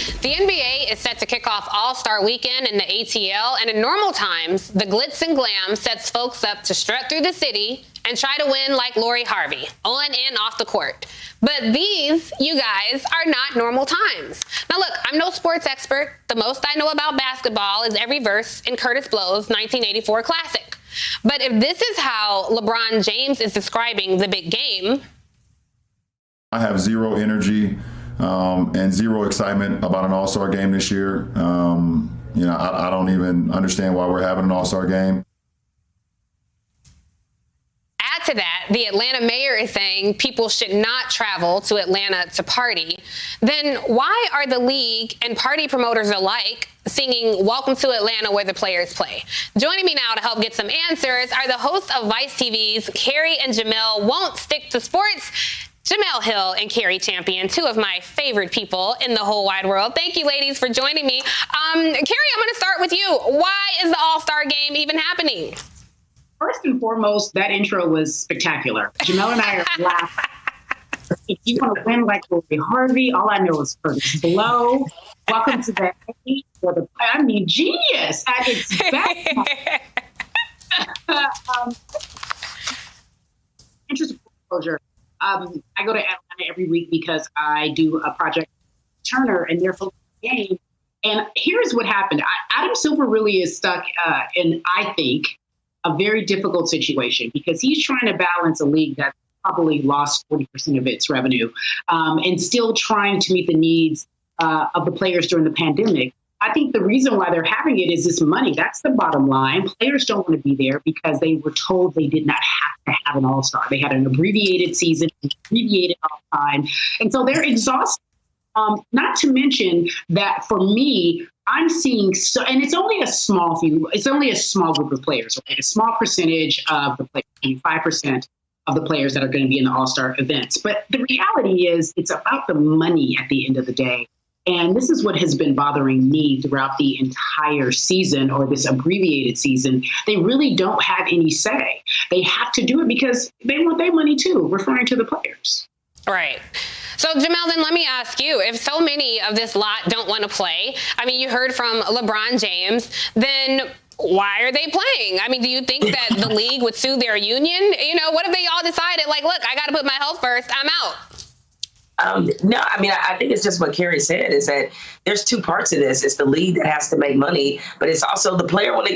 The NBA is set to kick off All-Star Weekend in the ATL, and in normal times, the glitz and glam sets folks up to strut through the city and try to win like Lori Harvey, on and off the court. But these, you guys, are not normal times. Now look, I'm no sports expert. The most I know about basketball is every verse in Curtis Blow's 1984 classic. But if this is how LeBron James is describing the big game, I have zero energy and zero excitement about an All-Star game this year. I don't even understand why we're having an All-Star game. Add to that, the Atlanta mayor is saying people should not travel to Atlanta to party. Then why are the league and party promoters alike singing "Welcome to Atlanta" where the players play? Joining me now to help get some answers are the hosts of Vice TV's Carrie and Jemele Won't Stick to Sports. Jemele Hill and Carrie Champion, two of my favorite people in the whole wide world. Thank you, ladies, for joining me. Carrie, I'm going to start with you. Why is the All-Star game even happening? First and foremost, that intro was spectacular. Jemele and I are laughing. If you want to win like Lori Harvey, all I know is Curtis Blow. Welcome to the genius at its best. Interest of closure. I go to Atlanta every week because I do a project with Turner and their football game. And here's what happened. Adam Silver really is stuck in, I think, a very difficult situation because he's trying to balance a league that probably lost 40% of its revenue and still trying to meet the needs of the players during the pandemic. I think the reason why they're having it is this money. That's the bottom line. Players don't want to be there because they were told they did not have to have an all-star. They had an abbreviated season, abbreviated all time. And so they're exhausted. Not to mention that for me, I'm seeing and it's only a small group of players, right? A small percentage of the players, 5% of the players that are going to be in the all-star events. But the reality is it's about the money at the end of the day. And this is what has been bothering me throughout the entire season or this abbreviated season. They really don't have any say. They have to do it because they want their money too, referring to the players. Right. So, Jemele, then let me ask you, if so many of this lot don't want to play, I mean, you heard from LeBron James, then why are they playing? I mean, do you think that the league would sue their union? What if they all decided, like, look, I got to put my health first, I'm out? No, I mean, I think it's just what Carrie said is that there's two parts of this. It's the league that has to make money, but it's also the players want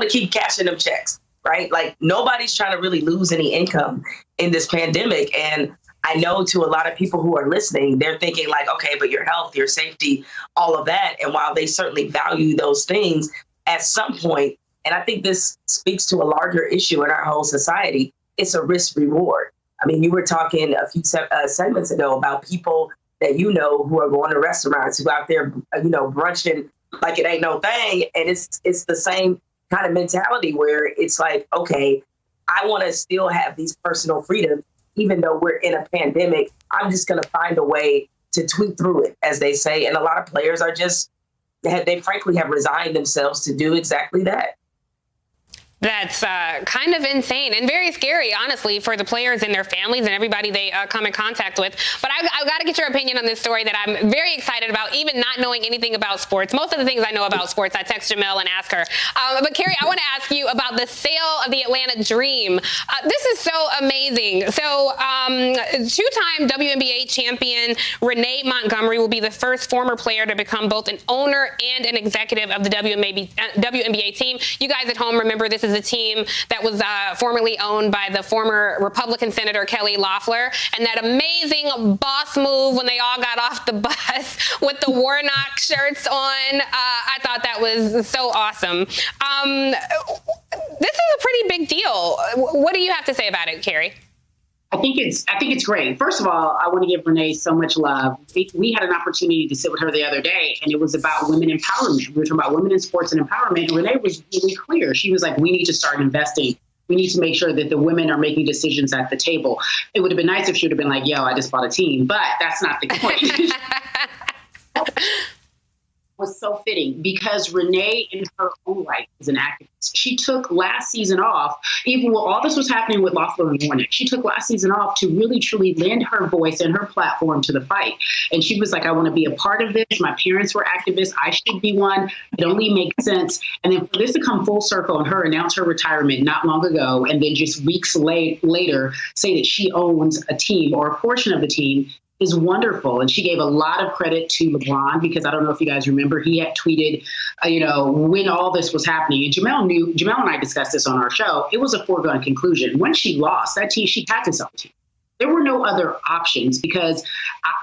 to keep cashing them checks, right? Like nobody's trying to really lose any income in this pandemic. And I know to a lot of people who are listening, they're thinking like, okay, but your health, your safety, all of that. And while they certainly value those things at some point, and I think this speaks to a larger issue in our whole society, it's a risk reward. I mean, you were talking a few segments ago about people that who are going to restaurants, who out there, brunching like it ain't no thing. And it's the same kind of mentality where it's like, okay, I want to still have these personal freedoms, even though we're in a pandemic. I'm just going to find a way to tweak through it, as they say. And a lot of players are they frankly have resigned themselves to do exactly that. That's kind of insane and very scary, honestly, for the players and their families and everybody they come in contact with. But I've got to get your opinion on this story that I'm very excited about, even not knowing anything about sports. Most of the things I know about sports, I text Jemele and ask her. But Carrie, I want to ask you about the sale of the Atlanta Dream. This is so amazing. So two-time WNBA champion Renee Montgomery will be the first former player to become both an owner and an executive of the WNBA team. You guys at home remember this is a team that was formerly owned by the former Republican Senator Kelly Loeffler, and that amazing boss move when they all got off the bus with the Warnock shirts on. I thought that was so awesome. This is a pretty big deal. What do you have to say about it, Carrie? I think it's great. First of all, I want to give Renee so much love. We had an opportunity to sit with her the other day, and it was about women empowerment. We were talking about women in sports and empowerment, and Renee was really clear. She was like, we need to start investing. We need to make sure that the women are making decisions at the table. It would have been nice if she would have been like, yo, I just bought a team, but that's not the point. was so fitting because Renee, in her own right, is an activist. She took last season off, even while all this was happening with Loeffler and Warnock. She took last season off to really, truly lend her voice and her platform to the fight. And she was like, I want to be a part of this. My parents were activists. I should be one. It only makes sense. And then for this to come full circle and her announce her retirement not long ago, and then just weeks later say that she owns a team or a portion of the team, is wonderful. And she gave a lot of credit to LeBron, because I don't know if you guys remember, he had tweeted, when all this was happening, and Jamel and I discussed this on our show, it was a foregone conclusion. When she lost that team, she had to sell the team. There were no other options, because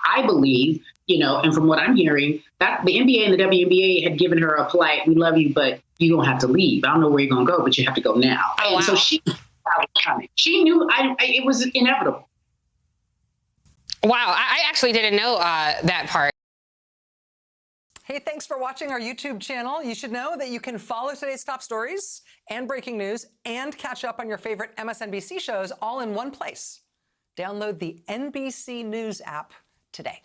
I believe, and from what I'm hearing, that the NBA and the WNBA had given her a polite, we love you, but you don't have to leave. I don't know where you're going to go, but you have to go now. Oh, wow. And so she knew that was coming. She knew it was inevitable. Wow, I actually didn't know that part. Hey, thanks for watching our YouTube channel. You should know that you can follow today's top stories and breaking news and catch up on your favorite MSNBC shows all in one place. Download the NBC News app today.